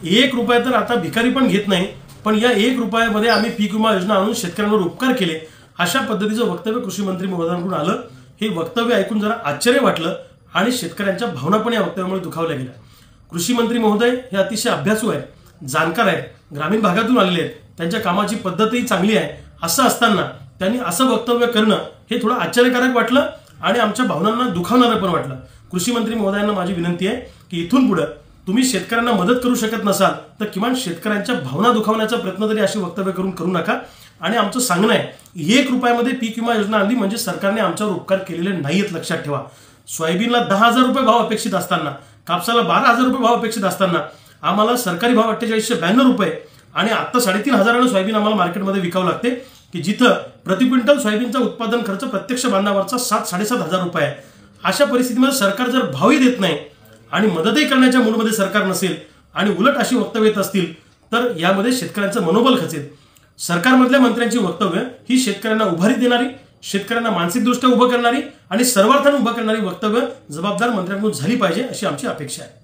1 रुपया तर आता भिकारी पण घेत नाही, पण या 1 रुपयामध्ये आम्ही पीक विमा योजना आणून शेतकऱ्यांवर उपकार केले, अशा पद्धतीचं वक्तव्य कृषी मंत्री महोदयांकडून आलं। हे वक्तव्य ऐकून जरा आश्चर्य वाटलं आणि शेतकऱ्यांच्या भावना पण या वक्तव्यामुळे दुखावल्या गेल्या। कृषी मंत्री महोदय हे अतिशय अभ्यासू आहेत, जाणकार आहेत, ग्रामीण भागातून आलेले आहेत, त्यांच्या कामाची पद्धतही चांगली आहे। असं असताना त्यांनी असं वक्तव्य करणं हे थोडं आश्चर्यकारक वाटलं आणि आमच्या भावनांना दुखावणारं पण वाटलं। कृषी मंत्री महोदयांना माझी विनंती आहे की इथून पुढे तुम्ही शेतकऱ्यांना मदत करू शकत नसाल तर किमान शेतकऱ्यांच्या भावना दुखावण्याचा प्रयत्न तरी अशी वक्तव्य करू नका। आणि आमचं सांगणं आहे 1 रुपयामध्ये पीक विमा योजना आणली म्हणजे सरकारने आमच्यावर उपकार केलेले नाहीत, लक्षात ठेवा। सोयाबीनला 10,000 रुपये भाव अपेक्षित असताना, कापसाला 12,000 रुपये भाव अपेक्षित असताना आम्हाला सरकारी भाव 4892 रुपये आणि आता 3,500 सोयाबीन आम्हाला मार्केटमध्ये विकावं लागते, की जिथं प्रति क्विंटल सोयाबीनचा उत्पादन खर्च प्रत्यक्ष बांधावरचा 7-7,500 रुपये आहे। अशा परिस्थितीमध्ये सरकार जर भावही देत नाही आणि मदतही करण्याच्या मूडमध्ये सरकार नसेल आणि उलट अशी वक्तव्य येत असतील तर यामध्ये शेतकऱ्यांचं मनोबल खचेल। सरकारमधल्या मंत्र्यांची वक्तव्य ही शेतकऱ्यांना उभारी देणारी, शेतकऱ्यांना मानसिकदृष्ट्या उभं करणारी आणि सर्वार्थाने उभं करणारी वक्तव्य जबाबदार मंत्र्यांकडून झाली पाहिजे अशी आमची अपेक्षा आहे।